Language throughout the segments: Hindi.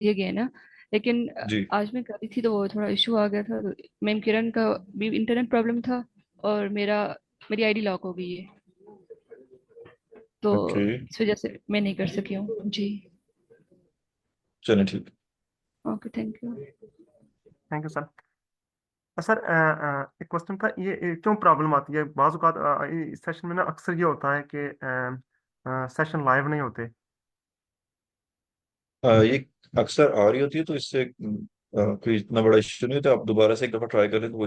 ये गए ना। लेकिन जी। आज मैं कर रही थी तो वो थोड़ा इशू आ गया था। मैम किरण का भी इंटरनेट प्रॉब्लम था, और मेरी आईडी लॉक हो गई है, तो ओके। इस वजह से मैं नहीं कर सकी हूँ जी। चलिए ठीक। Okay, thank you. Thank you sir. Sir एक क्वेश्चन था, ये क्यों प्रॉब्लम आती है बाज़ औक़ात, इस सेशन में ना अक्सर ये होता है कि सेशन लाइव नहीं होते। ये अक्सर आ रही होती है, तो इससे कोई इतना बड़ा इश्यू नहीं होता। आप दोबारा से एक दफा ट्राई करें तो वो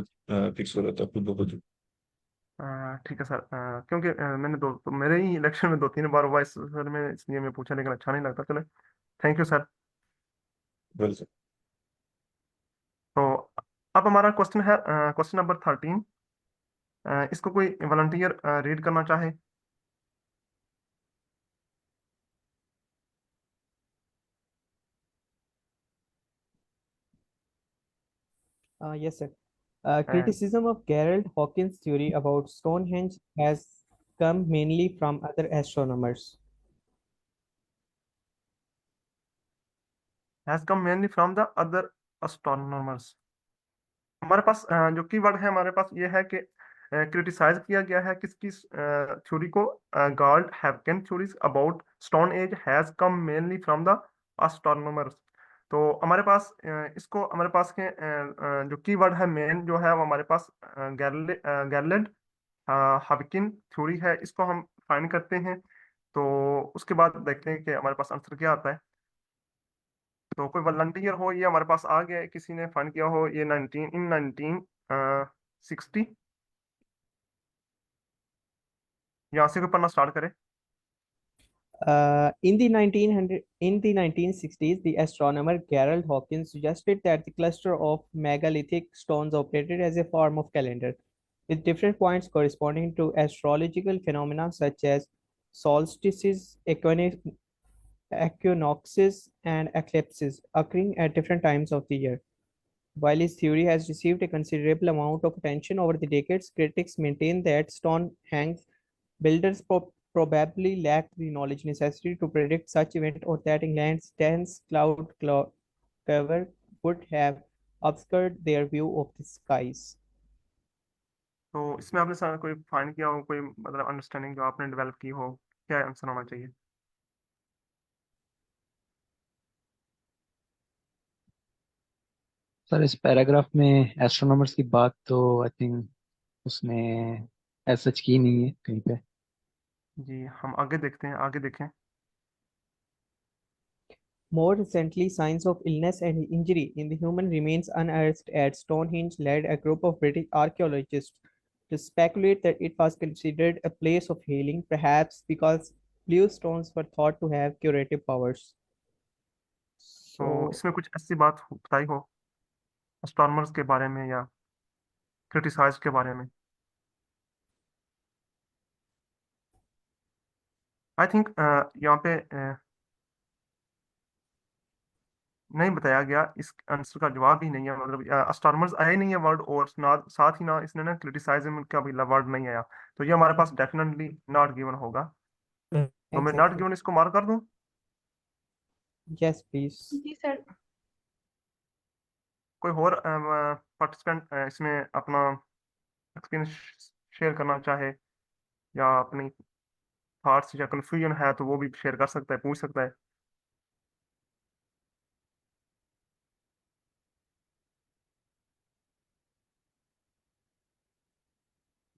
फिक्स हो जाता है खुद ब खुद। ठीक है सर। क्योंकि मैंने तो मेरे ही इलेक्शन में 2-3 बार हुआ इस सर में, इसलिए मैं पूछा, लेकिन अच्छा नहीं लगता। चलो, थैंक यू सर। वेल। तो अब हमारा क्वेश्चन है क्वेश्चन नंबर 13। इसको कोई वॉलंटियर रीड करना चाहे? Yes, sir. And Criticism of Gerald Hawkins' theory about Stonehenge has come mainly from other astronomers. Has come mainly from the other astronomers। हमारे पास जो कीवर्ड है हमारे पास ये है कि क्रिटिसाइज किया गया है किसकी थ्योरी को। गार्ड हैवकेन theories about stone age has come mainly from the astronomers। तो हमारे पास इसको हमारे पास के जो कीवर्ड है मेन जो है वो हमारे पास गैरलेड हाविकिन थ्योरी है, इसको हम फाइंड करते हैं। तो उसके बाद देखते हैं कि हमारे पास आंसर क्या आता है। तो कोई वॉलंटियर हो, ये हमारे पास आ गया है, किसी ने फंड किया हो ये 1960। यहाँ से कोई पढ़ना स्टार्ट करे। In the 1960s, the astronomer Gerald Hawkins suggested that the cluster of megalithic stones operated as a form of calendar, with different points corresponding to astrological phenomena such as solstices, equinoxes, and eclipses occurring at different times of the year. While his theory has received a considerable amount of attention over the decades, critics maintain that Stonehenge builders probably lacked the knowledge necessary to predict such event, or that England's dense cover would have obscured their view of the skies. तो इसमें आपने कोई फाइंड किया हो, कोई मतलब अंडरस्टैंडिंग जो आपने डेवलप की हो, क्या आंसर होना चाहिए? सर इस पैराग्राफ में एस्ट्रोनॉमर्स की बात तो आई थिंक उसने एज सच की नहीं है कहीं पे। जी, हम आगे देखते हैं, आगे देखें। More recently, signs of illness and injury in the human remains unearthed at Stonehenge led a group of British archaeologists to speculate that it was considered a place of healing, perhaps because blue stones were thought to have curative powers. तो So, इसमें कुछ ऐसी बात बताई हो एस्ट्रोनॉमर्स के बारे में या क्रिटिसाइज के बारे में? आई थिंक यहाँ पे नहीं बताया गया, इस आंसर का जवाब ही नहीं है, मतलब एस्ट्रोनॉमर्स आए नहीं है वर्ड, और साथ ही ना इसने ना क्रिटिसाइज्म का भी वर्ड नहीं आया। तो ये हमारे पास डेफिनेटली नॉट गिवन होगा। तो मैं नॉट exactly. गिवन इसको मार्क कर दूं। Yes, please. जी सर। कोई और पार्टिसिपेंट इसमें अपना एक्सपीरियंस शेयर करना चाहे, या अपनी थॉट्स या कंफ्यूजन है तो वो भी शेयर कर सकता है, पूछ सकता है।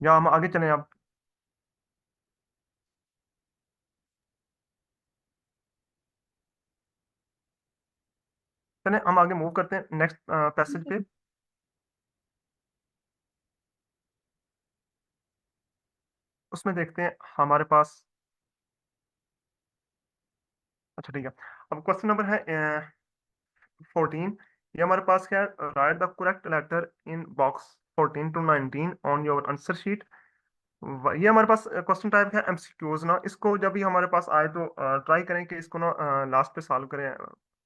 या हम आगे चलें अब? चलें हम आगे मूव करते हैं नेक्स्ट पैसेज पे। उसमें देखते हैं हमारे पास। अच्छा ठीक है, अब क्वेश्चन नंबर है 14। ये हमारे पास क्या है, write the correct letter in box 14 to 19 on your answer sheet. ये हमारे पास क्वेश्चन टाइप है एमसीक्यूज ना। इसको जब भी हमारे पास आए तो ट्राई करें कि इसको ना लास्ट पे सॉल्व करें।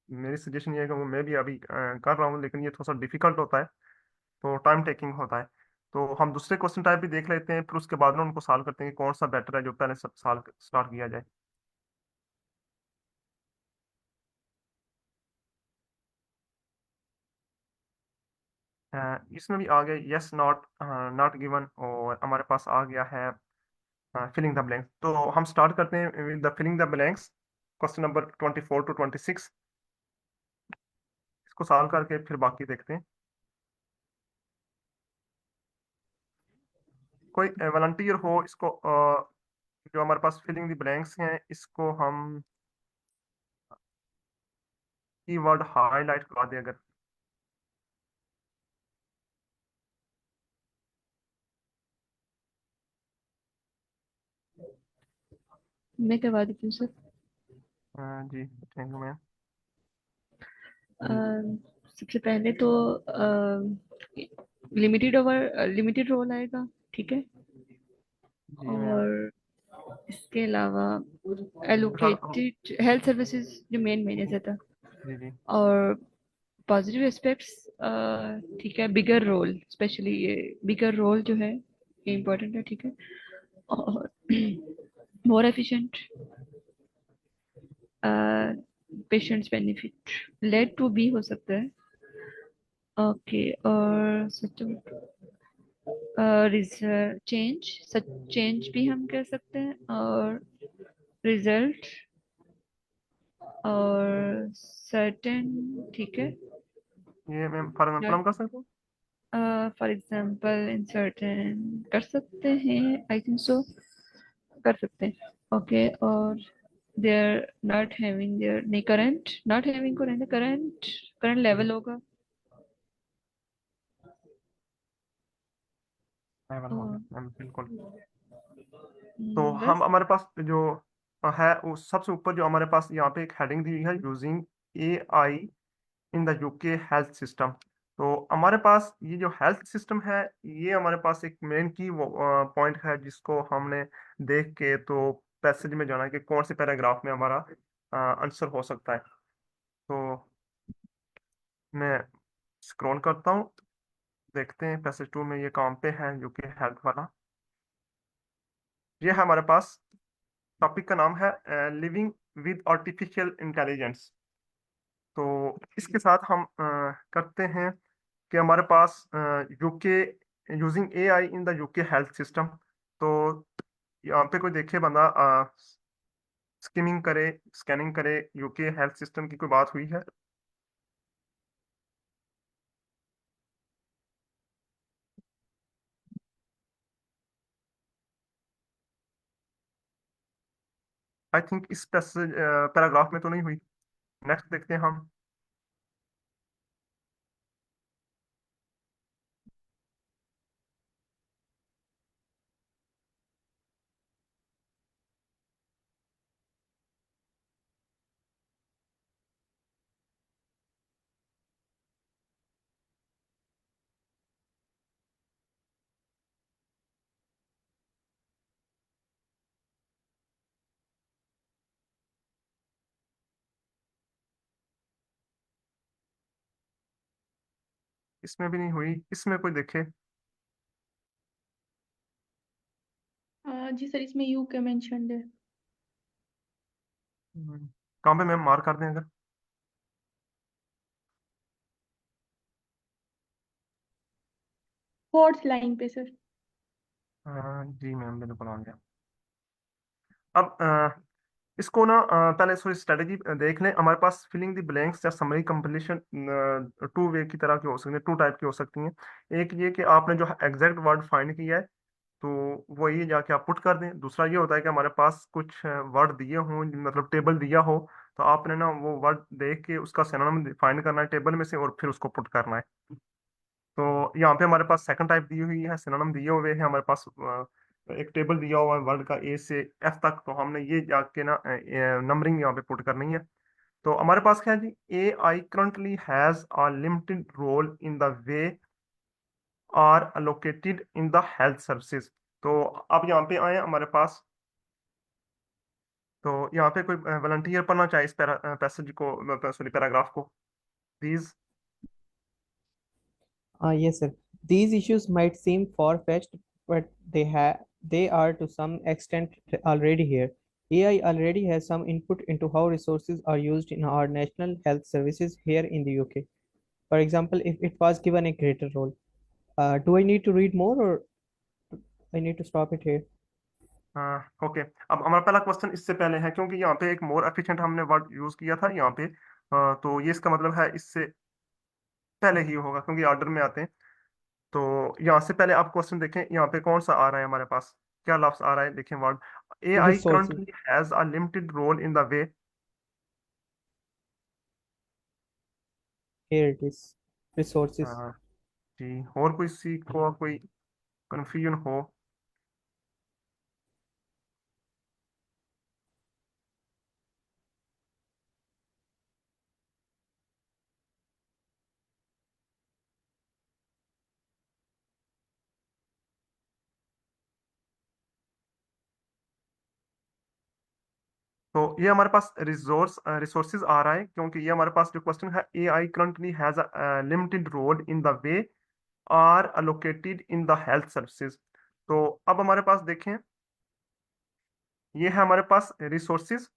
मेरी सजेशन ये है कि वो मैं भी अभी कर रहा हूँ, लेकिन ये थोड़ा सा डिफिकल्ट होता है, तो टाइम टेकिंग होता है। तो हम दूसरे क्वेश्चन टाइप भी देख लेते हैं, फिर उसके बाद ना उनको सॉल्व करते हैं कि कौन सा बेटर है जो पहले सॉल्व स्टार्ट किया जाए। इसमें भी आ गया यस नॉट नॉट गिवन, और हमारे पास आ गया है फिलिंग द ब्लैंक्स। तो हम स्टार्ट करते हैं with the filling the blanks, question number 24 to 26। इसको सॉल्व करके फिर बाकी देखते हैं। कोई वॉलंटियर हो इसको, जो हमारे पास फिलिंग द ब्लैंक्स हैं, इसको हम कीवर्ड हाईलाइट करा दें अगर। मैं करवा देती हूँ सर। जी थैंक यू मैम। सबसे पहले तो लिमिटेड रोल आएगा, ठीक है। जी मैम। और इसके अलावा सर हम एलोकेटेड हेल्थ सर्विसेज जो मेन है ज़्यादा। जी जी और पॉजिटिव एस्पेक्ट्स, ठीक है। बिगर रोल, स्पेशली ये बिगर रोल जो है ये इम्पोर्टेंट है, ठीक है। और more efficient, patients benefit, led to be हो सकता है। ओके, और such result change, such change भी हम कह सकते हैं। और रिजल्ट और सर्टेन, ठीक है। ये मैम फॉर एग्जाम्पल हम कर सकते हैं। फॉर एग्जांपल इन सर्टेन कर सकते हैं, आई थिंक सो कर सकते हैं। ओके, और देयर नॉट हैविंग देयर, नहीं करंट, नॉट हैविंग को रहने, करंट करंट लेवल होगा। लेवल हो और गया मैम, बिल्कुल। तो हम बस। हमारे पास जो है वो सबसे ऊपर जो हमारे पास यहाँ पे एक हेडिंग दी हुई है, using AI in the UK health system. तो हमारे पास ये जो हेल्थ सिस्टम है, ये हमारे पास एक मेन की पॉइंट है जिसको हमने देख के तो पैसेज में जाना है कि कौन से पैराग्राफ में हमारा आंसर हो सकता है। तो मैं स्क्रॉल करता हूँ, देखते हैं पैसेज 2 में ये कहाँ पे है यूके हेल्थ वाला। ये है हमारे पास, टॉपिक का नाम है लिविंग विद आर्टिफिशियल इंटेलिजेंस। तो इसके साथ हम करते हैं कि हमारे पास UK using AI in the UK health system. तो यहाँ पे कोई देखे बंदा स्किमिंग करे, स्कैनिंग करे, यूके हेल्थ सिस्टम की कोई बात हुई है। आई थिंक इस पैराग्राफ में तो नहीं हुई। नेक्स्ट देखते हैं हम। इसमें भी नहीं हुई, इसमें कोई देखे। जी सर, इसमें यू के मेंशन्ड है। कहाँ पे मैम मार्क कर दें अगर। फोर्थ लाइन पे सर। जी मैम बिल्कुल आ गया। अब इसको ना पहले थोड़ी स्ट्रेटेजी देख लें। हमारे पास फिलिंग द ब्लैंक्स या समरी कंप्लीशन टू वे की तरह की हो सकती है, टू टाइप की हो सकती हैं। एक ये कि आपने जो एग्जैक्ट वर्ड फाइंड किया है तो वही जाके आप पुट कर दें। दूसरा ये होता है कि हमारे पास कुछ वर्ड दिए हों, मतलब टेबल दिया हो, तो आपने ना वो वर्ड देख के उसका सिनोनिम फाइंड करना है टेबल में से और फिर उसको पुट करना है। तो यहाँ पे हमारे पास सेकंड टाइप दी हुई है, सिनोनिम दिए हुए हैं हमारे पास। एक टेबल दिया हुआ है वर्ड का A से F तक, तो हमने ये जाके ना नंबरिंग यहाँ पे पुट करनी है। तो हमारे पास क्या है जी, AI currently has a limited role in the way are allocated in the health services। तो अब यहाँ पे आए हमारे पास। तो यहाँ पे कोई वॉलंटियर पढ़ना चाहे इस पैसेज को, सॉरी पैराग्राफ को please. Yes, sir. These issues might seem far-fetched, but they are to some extent already here. AI already has some input into how resources are used in our national health services here in the UK. For example, if it was given a greater role, do I need to read more or I need to stop it here? Okay, अब हमारा पहला क्वेश्चन इससे पहले है, क्योंकि यहाँ पे एक मोर एफिशिएंट हमने वर्ड यूज किया था यहाँ पे, तो ये इसका मतलब है इससे पहले ही होगा, क्योंकि ऑर्डर में आते हैं। तो यहाँ से पहले आप क्वेश्चन देखें, यहाँ पे कौन सा आ रहा है हमारे पास, क्या लफ्ज आ रहा है, देखें word. AI Resources. currently has a limited role in the way। Here it is. Resources. जी, और कोई सी को कोई कंफ्यूजन हो? तो ये हमारे पास रिसोर्सेज आ रहा है, क्योंकि ये हमारे पास जो क्वेश्चन है, AI currently has a limited role in the way are allocated in the health services। तो अब हमारे पास देखें, ये है हमारे पास रिसोर्सेज,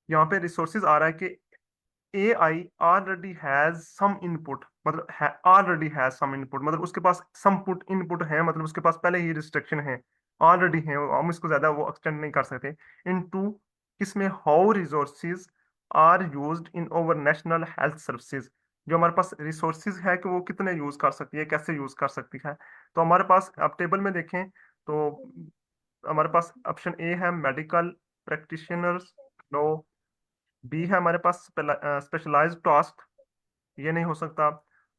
यहाँ पे रिसोर्सेज आ रहा है कि AI already has some input, मतलब है already has some input, मतलब उसके पास some put input है, मतलब उसके पास पहले ही रिस्ट्रिक्शन है, ऑलरेडी है, हम इसको ज्यादा वो एक्सटेंड नहीं कर सकते। इनटू किसमें, how resources are used in over national health services. जो हमारे पास रिसोर्सेज है कि वो कितने यूज कर सकती है, कैसे यूज कर सकती है। तो हमारे पास अब टेबल में देखें तो हमारे पास ऑप्शन ए है मेडिकल प्रैक्टिशनर्स, नो। बी है हमारे पास स्पेशलाइज्ड टास्क, ये नहीं हो सकता।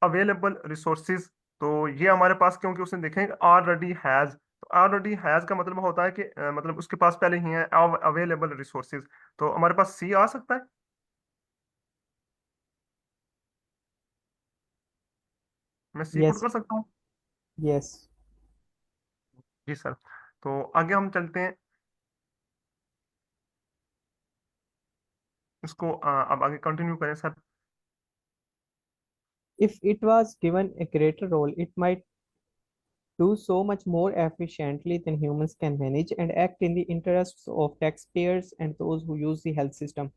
अवेलेबल रिसोर्सेज, तो ये हमारे पास, क्योंकि उसने देखें ऑलरेडी हैज, तो ऑलरेडी हैज का मतलब होता है कि मतलब उसके पास पहले ही है अवेलेबल रिसोर्सेज। तो हमारे पास सी आ सकता है, मैं सी पुट Yes. कर सकता हूँ। Yes. जी सर, तो आगे हम चलते हैं, इसको अब आगे कंटिन्यू करें sir. If it was given a greater role, it might do so much more efficiently than humans can manage and act in the interests of taxpayers and those who use the health system.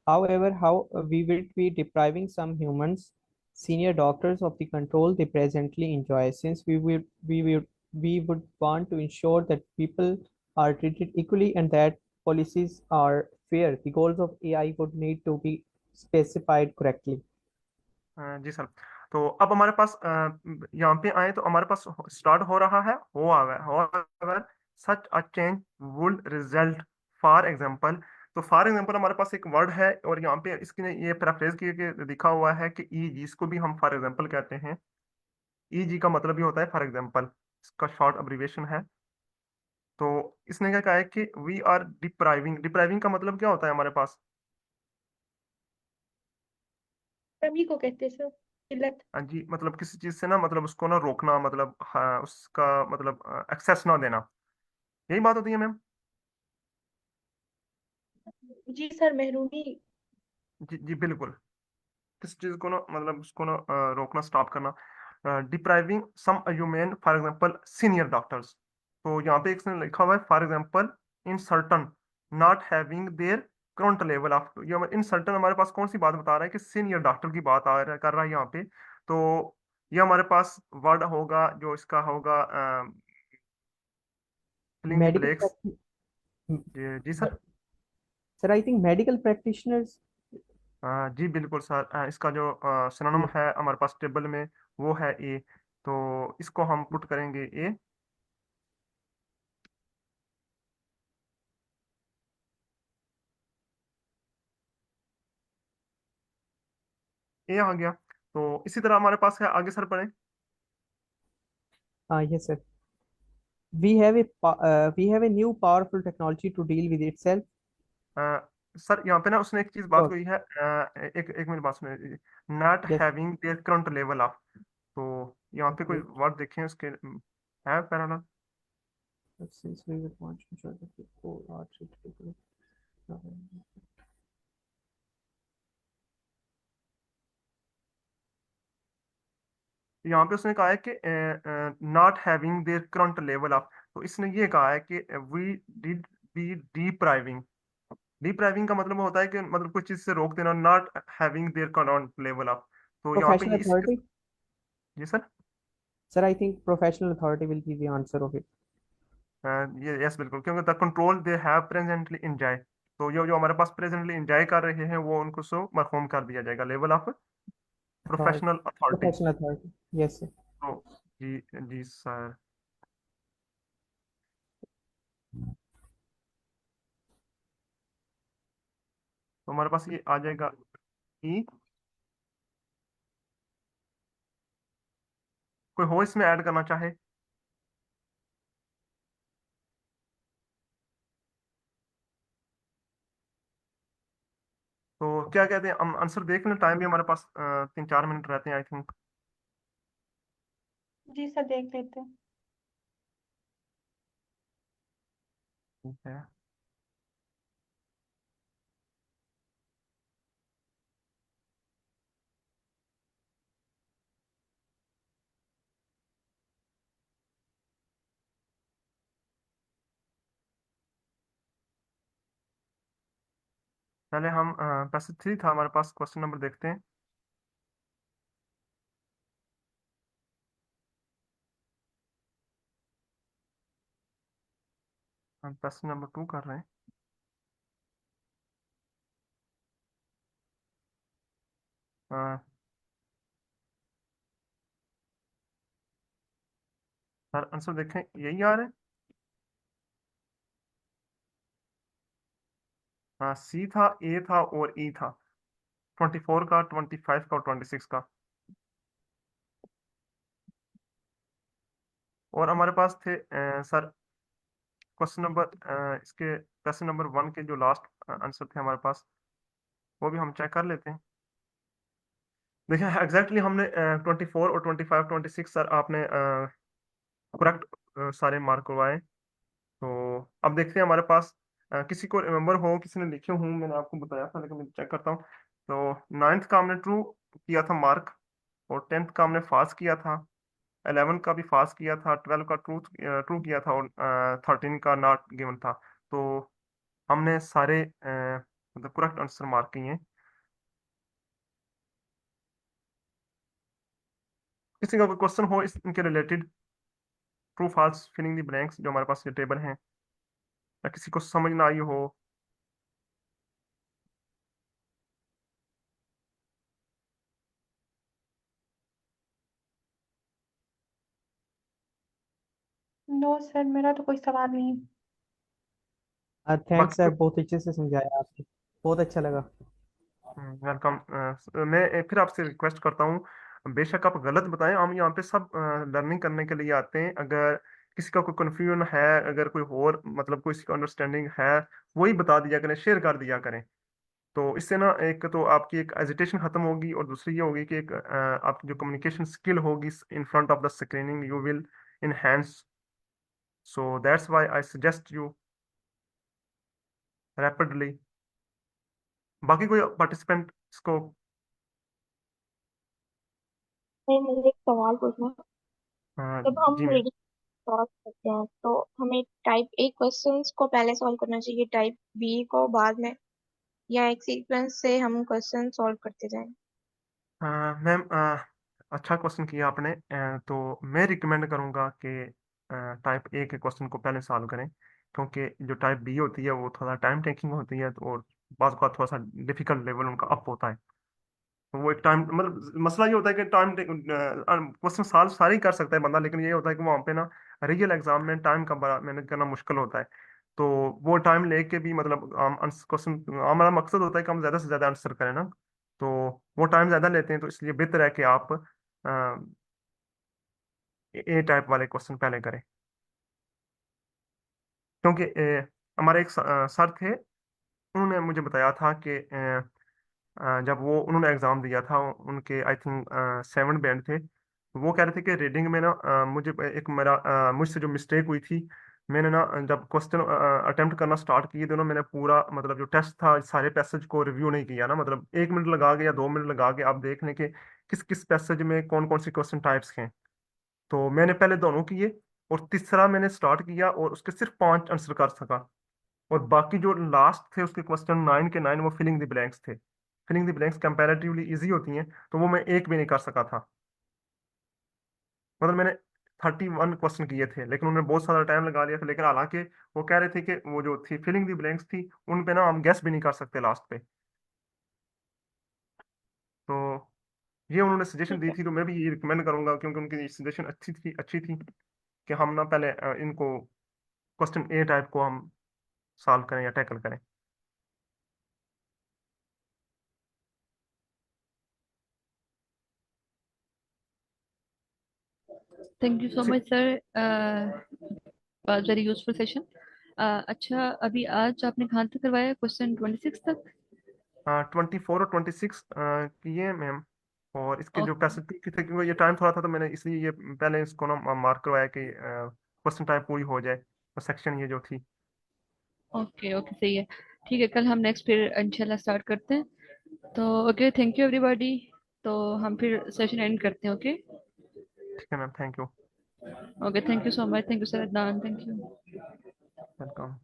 However, how we will be depriving some humans, senior doctors, of the control they presently enjoy, since we would want to ensure that people are treated equally and that policies are fair. The goals of AI would need to be specified correctly. जी सर, तो अब हमारे पास यहाँ पे आए तो हमारे पास स्टार्ट हो रहा है, however such a change would result, for example. तो फॉर एग्जांपल हमारे पास एक वर्ड है, और यहाँ पे इसके ये पैराफ्रेज करके लिखा हुआ है कि ई जी, इसको भी हम फॉर एग्जांपल कहते हैं। ई जी का मतलब ही होता है फॉर एग्जांपल, इसका शॉर्ट अब्रिविएशन है। तो इसने क्या कहा है कि वी आर डिप्राइविंग, डिप्राइविंग का मतलब क्या होता है हमारे पास? कमी को कहते हैं सर, किल्लत। हाँ जी, मतलब किसी चीज से ना, मतलब उसको ना रोकना, मतलब हाँ, उसका मतलब एक्सेस ना देना, यही बात होती है मैम। जी सर, महरूमी। जी जी बिल्कुल, किसी चीज को ना, मतलब उसको ना रोकना, स्टॉप करना। Depriving some human, for example senior doctors. तो यहाँ पे इसने लिखा हुआ है for example in certain not having their current level of, ये इन सर्टन हमारे पास कौन सी बात बता रहा है कि सीनियर डॉक्टर की बात कर रहा है यहाँ पे। तो ये हमारे पास वर्ड होगा, जो इसका होगा filling the Medical blanks. practi- जी sir. Sir, I think medical practitioners. जी बिल्कुल सर, इसका जो सिनोनिम Yes. है हमारे पास टेबल में, वो है ए। तो इसको हम पुट करेंगे ए। ए आ गया। तो इसी तरह हमारे पास है, आगे सर पढ़ें। Yes, sir. We have a new powerful technology to deal with itself. Sir यहाँ पे ना उसने एक चीज बात Sure. कही है, एक एक मिनट बात सुने। Not Yes. Having their current level of, तो यहाँ पे कोई Okay. वर्ड देखें उसके, है parallel. But since we would want to ensure that people are treated equally. यहाँ पे उसने कहा है कि not having their current level of, तो इसने ये कहा है कि we did be depriving, depriving का मतलब होता है कि मतलब कुछ चीज से रोक देना, not having their current level up. तो यहाँ पे Professional इसके, authority? जी sir, Sir, I think professional authority will be the answer of it. ये यस बिल्कुल, क्योंकि the control they have presently enjoy, तो ये जो हमारे पास प्रेजेंटली एंजॉय कर रहे हैं वो उनको सो मरहूम कर दिया जाएगा, level of Authority. Professional authority. Professional authority. Yes, sir. तो जी, जी सर, तो हमारे पास ये आ जाएगा ई। कोई हो इसमें ऐड करना चाहे? तो क्या कहते हैं, हम आंसर देख लें, टाइम भी हमारे पास 3-4 मिनट रहते हैं आई थिंक। जी सर, देख लेते हैं। ठीक है, पहले हम पैसेज 3 था हमारे पास, क्वेश्चन नंबर देखते हैं। हम पैसेज नंबर 2 कर रहे हैं। सर आंसर देखें, यही आ रहा है। हाँ, सी था, ए था और ई था, 24 का, 25 का और 26 का। और हमारे पास थे सर क्वेश्चन नंबर इसके क्वेश्चन नंबर 1 के जो लास्ट आंसर थे हमारे पास, वो भी हम चेक कर लेते हैं। देखिए एग्जैक्टली हमने 24 और 25, 26 सर आपने करेक्ट सारे मार्क करवाए। तो अब देखते हैं हमारे पास किसी को रिमेम्बर हो, किसी ने लिखे हों, मैंने आपको बताया था लेकिन मैं चेक करता हूँ। तो 9th का हमने ट्रू किया था मार्क, और 10th का हमने फास्ट किया था, 11 का भी फास्ट किया था, 12 का ट्रू ट्रू किया था, और 13 का नॉट गिवन था। तो हमने सारे मतलब करेक्ट आंसर मार्क किए हैं। किसी का कोई क्वेश्चन हो इनके related, true false filling the blanks जो हमारे पास ये टेबल हैं, या किसी को समझ ना आई हो? नो सर, मेरा तो कोई सवाल नहीं। थैंक्स बाकी सर, कोई, बहुत अच्छे से समझाया आपने, बहुत अच्छा लगा। वेलकम। मैं फिर आपसे रिक्वेस्ट करता हूँ, बेशक आप गलत बताएं, हम यहाँ पे सब लर्निंग करने के लिए आते हैं। अगर किसी का कोई कन्फ्यूजन है, अगर कोई और मतलब कोई किसी का अंडरस्टैंडिंग है, वही बता दिया करें, शेयर कर दिया करें। तो इससे ना एक तो आपकी एक एजिटेशन खत्म होगी, और दूसरी ये होगी कि एक आपकी जो कम्युनिकेशन स्किल होगी in front of the screening you will enhance. So that's why I suggest you rapidly. बाकी कोई पार्टिसिपेंट इसको, नहीं, मुझे एक सवाल पूछना है। जब जी हम मैं, रीडिंग सॉल्व करते हैं तो हमें टाइप ए क्वेश्चंस को पहले सॉल्व करना चाहिए, टाइप बी को बाद में, या एक सीक्वेंस से हम क्वेश्चन सॉल्व करते जाएं? मैम अच्छा क्वेश्चन किया आपने। तो मैं रिकमेंड करूंगा कि टाइप ए के क्वेश्चन को पहले सॉल्व करें, क्योंकि जो टाइप बी होती है वो थोड़ा टाइम टेकिंग होती है, तो और बात का थोड़ा सा डिफिकल्ट लेवल उनका अप होता है। तो वो एक टाइम मतलब मसला ये होता है कि टाइम क्वेश्चन सॉल्व सारे ही कर सकता है बंदा, लेकिन ये होता है कि वहाँ पे ना रियल एग्जाम में टाइम का बड़ा मैनेज करना मुश्किल होता है। तो वो टाइम लेके भी मतलब हम क्वेश्चन, हमारा मकसद होता है कि हम ज्यादा से ज्यादा आंसर करें ना, तो वो टाइम ज्यादा लेते हैं। तो इसलिए बेहतर है कि आप ए टाइप वाले क्वेश्चन पहले करें, क्योंकि हमारे एक सर थे, उन्होंने मुझे बताया था कि जब वो उन्होंने एग्जाम दिया था, उनके आई थिंक 7 बैंड थे। वो कह रहे थे कि रीडिंग में ना मुझे एक मेरा मुझसे जो मिस्टेक हुई थी, मैंने ना जब क्वेश्चन अटेम्प्ट करना स्टार्ट किए थे ना, मैंने पूरा मतलब जो टेस्ट था सारे पैसेज को रिव्यू नहीं किया ना, मतलब 1 मिनट लगा के या 2 मिनट लगा के आप देख लें कि किस किस पैसेज में कौन कौन सी क्वेश्चन टाइप्स हैं। तो मैंने पहले दोनों किए, और तीसरा मैंने स्टार्ट किया और उसके सिर्फ 5 आंसर कर सका, और बाकी जो लास्ट थे उसके क्वेश्चन 9 के 9 वो फिलिंग द ब्लैंक्स थे। Filling the blanks comparatively easy होती हैं, तो वो मैं एक भी नहीं कर सका था। मतलब मैंने 31 क्वेश्चन किए थे, लेकिन उन्होंने बहुत सारा टाइम लगा लिया था। लेकिन हालांकि वो कह रहे थे कि वो जो थी फिलिंग द ब्लैंक्स थी, उन पे ना हम गेस भी नहीं कर सकते लास्ट पे। तो ये उन्होंने सजेशन दी थी, तो मैं भी ये रिकमेंड करूंगा, क्योंकि उनकी सजेशन अच्छी थी कि हम ना पहले इनको क्वेश्चन ए टाइप को हम सॉल्व करें या टैकल करें। Thank you so much, sir. Was very useful session. अच्छा, अभी आज आपने कहाँ तक करवाया? क्वेश्चन 26 तक? 24 और 26 किए मैम। और इसके जो ओके पैसिफिक थे, क्योंकि ये टाइम थोड़ा था, तो मैंने इसलिए ये पहले इसको ना मार्क करवाया कि क्वेश्चन टाइप पूरी हो जाए, और सेक्शन ये जो थी। ओके ओके, सही है। ठीक है, कल हम नेक्स्ट फिर इंशाल्लाह स्टार्ट करते हैं। तो ओके, थैंक यू एवरीबॉडी। तो हम फिर सेशन एंड करते हैं। ओके ठीक है ma'am, thank you, okay, thank you so much. Thank you sir Adnan, thank you. Welcome.